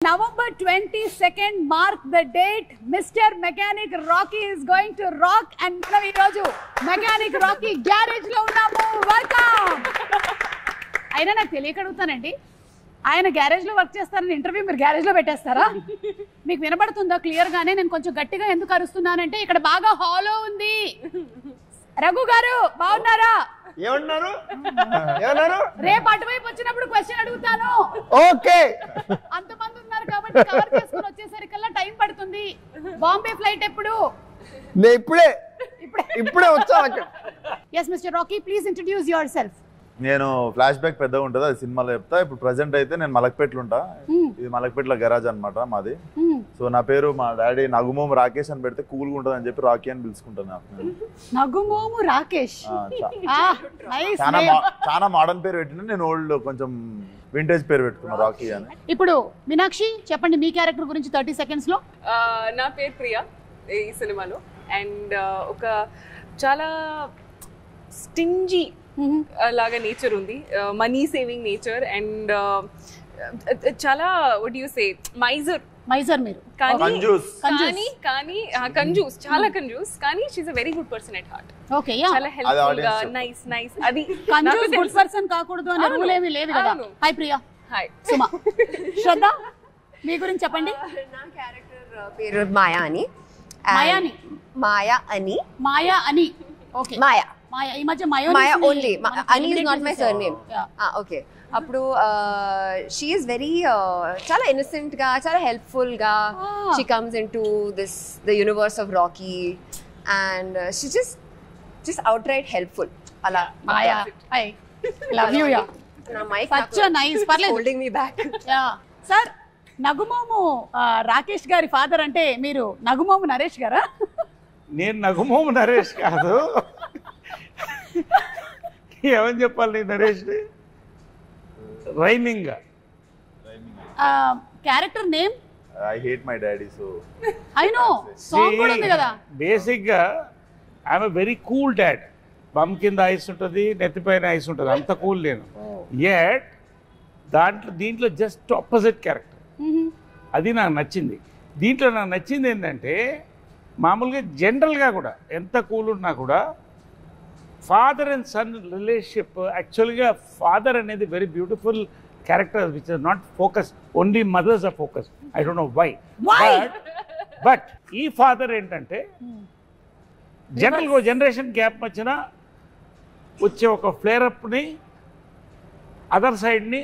November 22nd, mark the date. Mr. Mechanic Rocky is going to rock and మనం ఈరోజు Mechanic Rocky garage లో ఉన్నాము. Welcome. అయినా నాకు తెలియక అడుగుతానండి, ఆయన గ్యారేజ్ లో వర్క్ చేస్తారని ఇంటర్వ్యూ మీరు గ్యారేజ్ లో పెట్టేస్తారా? మీకు వినబడుతుందా క్లియర్ గానే? నేను కొంచెం గట్టిగా ఎందుకు అరుస్తున్నానంటే ఇక్కడ బాగా హాలో ఉంది. రఘు గారు బాగున్నారా? ఏమన్నారు? రేపు అటువైపు వచ్చినప్పుడు క్వశ్చన్ అడుగుతాను. ఓకే. అంతమంది ఉన్నారు కాబట్టి కవర్ చేసుకొని వచ్చేసరికల్లా టైం పడుతుంది. బాంబే ఫ్లైట్ ఎప్పుడు? నేను ఇప్పుడే వచ్చా. yes Mr. Rocky, please introduce yourself. నేను ఫ్లాష్ బ్యాక్ పెద్దగా ఉంటుంది, అది సినిమాలో చెప్తా. ఇప్పుడు ప్రెసెంట్ అయితే నేను మలక్పేటలో ఉంటా. ఇది మలక్పేటలో గరాజ్ అనమాట మాది. సో నా పేరు మా డాడీ నగుమోము రాకేష్ అని పెడితే కూల్గా ఉంటుంది అని చెప్పి రాకీ అని పిలుచుకుంటాను. నగుమోము రాకేష్ చాలా మోడర్న్ పేరు పెట్టిన, నేను ఓల్డ్ కొంచెం వింటేజ్ పేరు పెట్టుకున్నా రాకీ అని. ఇప్పుడు మీనాక్షి చెప్పండి మీ క్యారెక్టర్ గురించి 30 seconds లో. నా పేరు ప్రియా ఈ సినిమాలో. అండ్ ఒక చాలా స్టింజీ లాగా నేచర్ ఉంది, మనీ సేవింగ్ నేచర్. అండ్ చాలా వాట్ యు సే మైజర్ మీరు. కానీ కంజూస్, చాలా కంజూస్. కానీ she is a very good person at heart. Okay, yeah, చాలా హెల్ప్ఫుల్ గా, నైస్. అది కంజూస్ గుడ్ పర్సన్ కాకూడదు అనే రూల్ ఏమీ లేదు కదా. హాయ్ ప్రియా. హాయ్ సుమా. శ్రద్ధ మీ గురించి చెప్పండి. నా క్యారెక్టర్ పేరు మాయా అని. మాయా అని. ఓకే, మాయా. ఈ మధ్య మాయా ఓన్లీ. అని is not my surname. Okay. అప్పుడు షీ ఈస్ వెరీ చాలా ఇన్నోసెంట్ గా, చాలా హెల్ప్ఫుల్ గా she comes in to the universe of Rocky and she just out right helpful. అలా మాయా. I love you. Ya, such nice. పర్లేదు, holding me back. Ya sir. నగుమోము Rakesh గారి father అంటే మీరు నగుమోము నరేష్ గారా? నేను నగుమోము నరేష్ కాదు. ఏమని చెప్పాలి Naresh? Rhyming character name I hate my daddy. So I know song కూడా ఉంది కదా. బేసిక్ గా I'm a very cool dad. Bum కింద ఐస్ ఉంటుంది, నెత్తిపైన ఐస్ ఉంటుంది, అంత కూల్ నేను. యట్ దీంట్లో జస్ట్ ఆపోజిట్ క్యారెక్టర్. అది నాకు నచ్చింది. దీంట్లో నాకు నచ్చింది ఏంటంటే మామూలుగా జనరల్గా కూడా ఎంత కూల్ ఉన్నా కూడా ఫాదర్ అండ్ సన్ రిలేషన్షిప్, యాక్చువల్గా ఫాదర్ అనేది very beautiful character which is not focus, only mothers are focus. I don't know why. But ఈ ఫాదర్ ఏంటంటే జనరల్గా జనరేషన్ గ్యాప్ వచ్చిన వచ్చే ఒక ఫ్లేరప్ని అదర్ సైడ్ని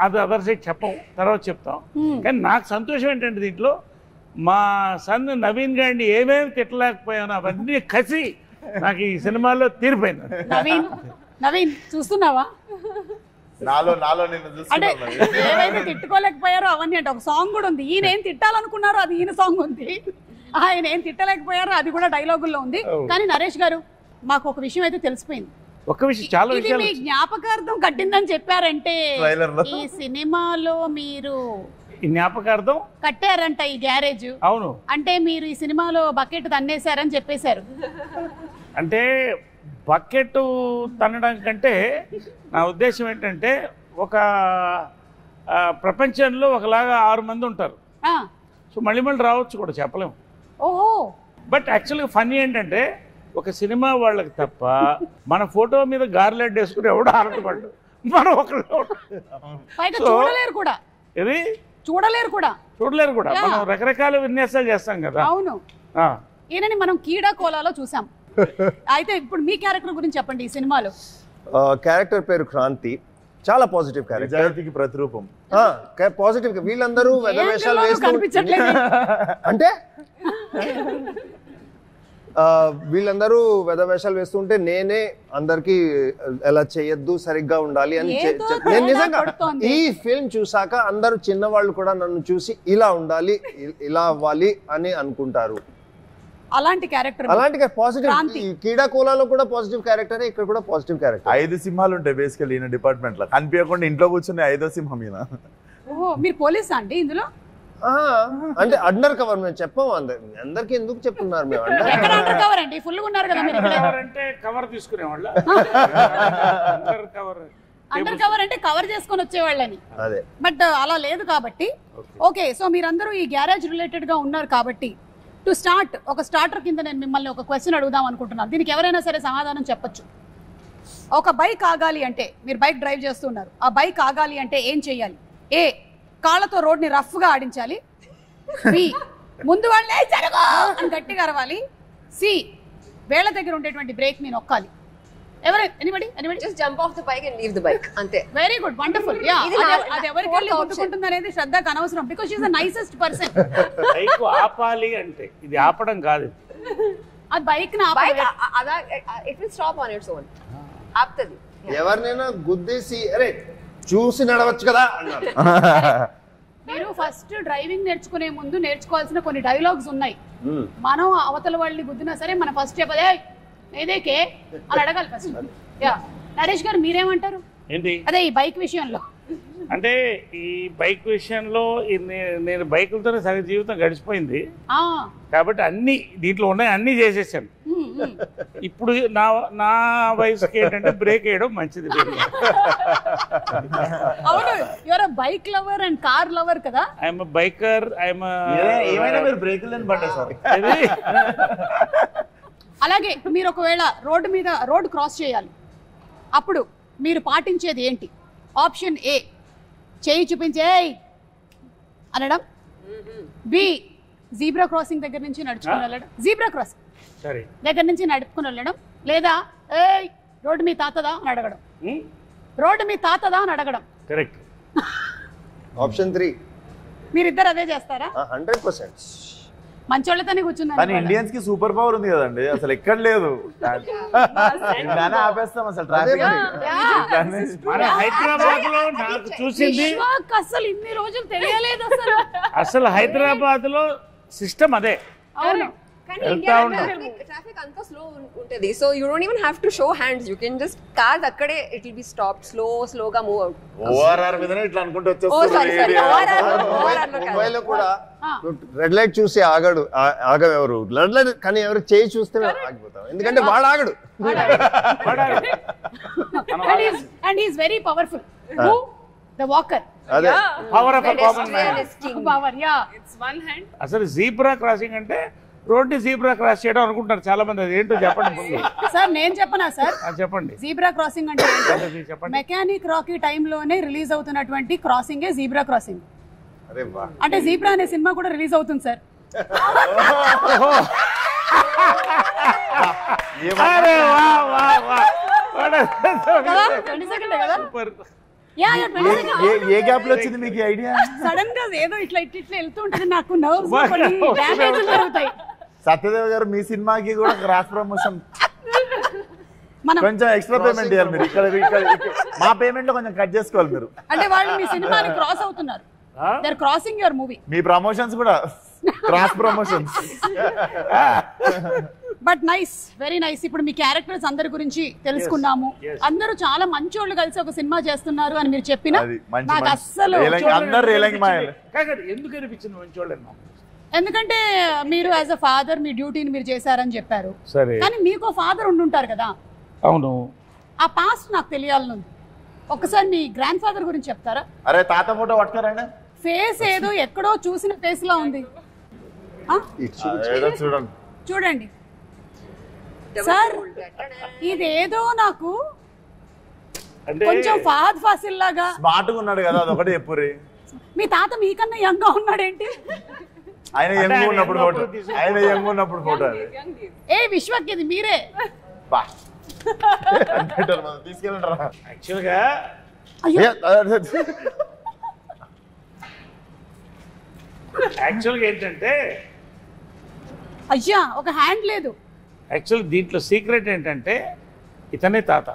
అదర్ సైడ్ చెప్పం, తర్వాత చెప్తాం. కానీ నాకు సంతోషం ఏంటంటే దీంట్లో మా సన్ నవీన్ గారిని ఏమేమి తిట్టలేకపోయాను అవన్నీ కసి నాకు ఈ సినిమాలో తీరిపోయింది. నవీన్ చూస్తున్నావా? నాలో నిన్ను అంటే చూస్తున్నాను. ఏవైతే తిట్టుకోలేకపోయారో అవన్నీ అంటే ఒక సాంగ్ కూడా ఉంది. ఈయన ఏం తిట్టాలనుకున్నారో అది ఈయన సాంగ్ ఉంది, ఆయన ఏం తిట్టలేకపోయారో అది కూడా డైలాగుల్లో ఉంది. కానీ నరేష్ గారు మాకు ఒక విషయం అయితే తెలిసిపోయింది. ఒక విషయం, చాలా ఇది మీ జ్ఞాపకార్థం కట్టిందని చెప్పారంటే ఈ సినిమాలో మీరు ఈ జ్ఞాపకార్థం కట్టారంట ఈ గ్యారేజ్. అవును. అంటే మీరు ఈ సినిమాలో బకెట్ తన్నేశారని చెప్పేశారు. అంటే బకెట్ తన్నడం కంటే నా ఉద్దేశం ఏంటంటే ఒక ప్రపంచంలో ఒకలాగా 6 మంది ఉంటారు. సో మళ్ళీ రావచ్చు కూడా చెప్పలేము. ఓహో. బట్ యాక్చువల్గా ఫన్నీ ఏంటంటే ఒక సినిమా వాళ్ళకి తప్ప మన ఫోటో మీద గార్లెట్ వేసుకుని ఎవడో ఆరటపడ్డు, మనం ఒకళ్ళు చూడలేరు కూడా. ఇది చూడలేరు కూడా. మనం రకరకాల విన్యాసాలు చేస్తాం కదా. అవును. ఈయనని మనం కీడా కోలాలో చూసాం. అయితే ఇప్పుడు మీ క్యారెక్టర్ గురించి చెప్పండి ఈ సినిమాలో. క్యారెక్టర్ పేరు క్రాంతి. చాలా పాజిటివ్ క్యారెక్టర్, నిజాయితీకి ప్రతిరూపం. పాజిటివ్. వీళ్ళందరూ వేషాలు కనిపించట్లేదు అంటే వీళ్ళందరూ వేషాలు వేస్తుంటే నేనే అందరికి ఎలా చేయొద్దు, సరిగ్గా ఉండాలి అని నేను నిజంగా ఈ ఫిల్మ్ చూసాక అందరూ చిన్నవాళ్ళు కూడా నన్ను చూసి ఇలా ఉండాలి, ఇలా అవ్వాలి అని అనుకుంటారు. అలాంటి క్యారెక్టర్ పాజిటివ్. కీడా కోలాలో కూడా పాజిటివ్ క్యారెక్టర్, ఇక్కడ కూడా పాజిటివ్ క్యారెక్టర్. 5 సింహాలు ఉంటాయి బేసికల్ ఈయన డిపార్ట్మెంట్ లో. కనిపించకుండా ఇంట్లో కూర్చుని 5వ సింహం ఈయన. మీరు పోలీసా అండి ఇందులో? అంటే అండర్ కవర్. మేము చెప్పాము అందరికి. ఎందుకు చెప్తున్నారు మేము అండర్ కవర్? అంటే ఫుల్ ఉన్నారు కదా మీరు. అంటే కవర్ తీసుకునేవాళ్ళ. అండర్ కవర్ అంటే కవర్ చేసుకొని వచ్చేవాళ్ళని. అదే బట్ అలా లేదు కాబట్టి. ఓకే, సో మీరందరూ ఈ గ్యారేజ్ రిలేటెడ్ గా ఉన్నారు కాబట్టి టు స్టార్ట్ ఒక స్టార్టర్ కింద నేను మిమ్మల్ని ఒక క్వశ్చన్ అడుగుదాం అనుకుంటున్నాను. దీనికి ఎవరైనా సరే సమాధానం చెప్పొచ్చు. ఒక బైక్ ఆగాలి అంటే, మీరు బైక్ డ్రైవ్ చేస్తున్నారు, ఆ బైక్ ఆగాలి అంటే ఏం చేయాలి? ఏ, కాళ్ళతో రోడ్ని రఫ్ గా ఆడించాలి. బి, ముందు వాళ్ళే జరగో అని గట్టిగా అరవాలి. సి, వేళ్ళ దగ్గర ఉండేటువంటి బ్రేక్ ని నొక్కాలి. Anybody just jump off the bike and leave the bike ante. Very good, wonderful. Yeah, అది ఎవరికి వెళ్ళి కొట్టుకుంటుంది అనేది శ్రద్ధకు అనవసరం. Because she is the nicest person. Bike ఆపాలి అంటే ఇది ఆపడం కాదు, అది బైక్ ని Bike it will stop on its own. ఆప్తది. ఎవరినైనా గుద్దేసి అరే చూసి నడవచ్చు కదా అన్నారు. మీరు ఫస్ట్ డ్రైవింగ్ నేర్చుకునే ముందు నేర్చుకోవాల్సిన కొన్ని డైలాగ్స్ ఉన్నాయి. మనం అవతల వాళ్ళని గుద్దినా సరే మన ఫస్ట్ చెప్పదే ఏదేకే అని అడగాలి ఫస్ట్. యా, నరేష్ గారు మీరేమంటారు? ఏంటి అదే ఈ బైక్ విషయంలో. అంటే ఈ బైక్ విషయంలో నేను బైకులతోనే సగం జీవితం గడిచిపోయింది కాబట్టి అన్ని దీంట్లో ఉన్నాయి, అన్ని చేసేసాను. ఇప్పుడు నా వయసుకి ఏంటంటే బ్రేక్ వేయడం మంచిది. అవును, your bike lover and car lover కదా. ఐఎమ్ బైకర్, ఏమైనా మీరు బ్రేకులు లేని బండి సార్. అలాగే మీరు ఒకవేళ రోడ్డు క్రాస్ చేయాలి, అప్పుడు మీరు పాటించేది ఏంటి? ఆప్షన్ ఏ, చేయి చూపించే అనడం. బి, జీబ్రా క్రాసింగ్ దగ్గర నుంచి నడుచుకుని వెళ్ళడం, జీబ్రా క్రాసింగ్ దగ్గర నుంచి నడుపుకుని వెళ్ళడం. లేదా ఏయ్ రోడ్డు మీ తాతదా అని అడగడం. రోడ్డు మీ తాతదా అని అడగడం. కరెక్ట్. ఆప్షన్ 3 మీరిద్దరు అదే చేస్తారా? 100%. మంచోళ్ళతోనే కూర్చున్నారు. కానీ ఇండియన్స్ కి సూపర్ పవర్ ఉంది కదండి, అసలు ఎక్కడ లేదు. ఆపేస్తాం అసలు ట్రాఫిక్. మన హైదరాబాద్ లో నాకు చూసింది అసలు ఇన్ని రోజులు తెలియలేదు అసలు హైదరాబాద్ లో సిస్టమ్ అదే. అవును, కానీ ఇండియా ట్రాఫిక్ అంతా స్లో ఉంటది. So you don't even have to show hands. You can just cars అక్కడే ఇట్ విల్ బి స్టాప్డ్, స్లోగా మూవ్ అవుట్. ఓఆర్ఆర్ మీదనే ఇట్లా అనుకుంటూ వచ్చేస్తారు. ముంబైలో కూడా రెడ్ లైట్ చూసి ఆగం ఎవరు రెడ్ లైట్, కానీ ఎవరు చేయి చూస్తే ఆగిపోతాం, ఎందుకంటే వాడు ఆగడు. And he is very powerful. The walker. అదే power of common man. Power, ya. It's one hand. అసలు జీబ్రా క్రాసింగ్ అంటే రోడ్డు జీబ్రా క్రాస్ చేయడం అనుకుంటారు చాలా మంది. అది ఏంటో చెప్పండి సార్. నేను చెప్పనా సార్? చెప్పండి. జీబ్రా క్రాసింగ్ అంటే మెకానిక్ రాకీ టైంలోనే రిలీజ్ అవుతున్నటువంటి క్రాసింగ్ జీబ్రా క్రాసింగ్. అంటే జీబ్రా అనే సినిమా కూడా రిలీజ్ అవుతుంది సార్. ఏ గ్యాప్ లో వచ్చింది మీకు ఐడియా? సడన్ గా ఏదో ఇట్లా వెళ్తూ ఉంటుంది, నాకు నర్వ్స్ డ్యామేజ్ జరుగుతాయి. సత్యదేవ్ గారు మీ సినిమాకి కూడా క్రాస్ ప్రమోషన్ కొంచెం ఎక్స్ట్రా పేమెంట్ చేయాలి మీరు. ఇక్కడ మా పేమెంట్ లో కొంచెం కట్ చేసుకోవాలి మీరు. అంటే వాళ్ళు మీ సినిమాని క్రాస్ అవుతున్నారు. They are crossing your movie. మీ ప్రమోషన్స్ కూడా cross promotions. But nice, very nice. ఇప్పుడు మీ క్యారెక్టర్స్ అందరి గురించి తెలుసుకున్నాము. అందరూ చాలా మంచోళ్ళు కలిసి ఒక సినిమా చేస్తున్నారు అని మీరు చెప్పిన నాకు అస్సలు ఎందుకు అనిపించింది మంచోళ్ళన్నా? ఎందుకంటే మీరు యాజ్ అ ఫాదర్ మీ డ్యూటీని మీరు చేశారని చెప్పారు. కానీ మీకు ఫాదర్ ఉండుంటారు కదా. అవును. ఆ పాస్ట్ నాకు తెలియాలనుంది. ఒకసారి మీ గ్రాండ్ ఫాదర్ గురించి చెప్తారా? అరే తాత ఫోటో పట్టుకోరండి. ఫేస్ ఏదో ఎక్కడో చూసిన ఫేస్ లా ఉంది. చూడండి సార్, ఇదేదో నాకు కొంచెం ఫహద్ ఫాసిల్ లాగా స్మార్ట్ గా ఉన్నాడు కదా, అదొకటి చెప్పుర్రి. మీ తాత మీకన్నా యంగ్ గా ఉన్నాడేంటి? ఆయన యంగ్ ఉన్నప్పుడు ఫోటో, ఆయన యంగ్ ఉన్నప్పుడు ఫోటో. ఏ విశ్వక్, ఇది మీరే. తీసుకెళ్ళండి. యాక్చువల్గా ఏంటంటే అయ్యా ఒక హ్యాండ్ లేదు. యాక్చువల్ దీంట్లో సీక్రెట్ ఏంటంటే ఇతనే తాత.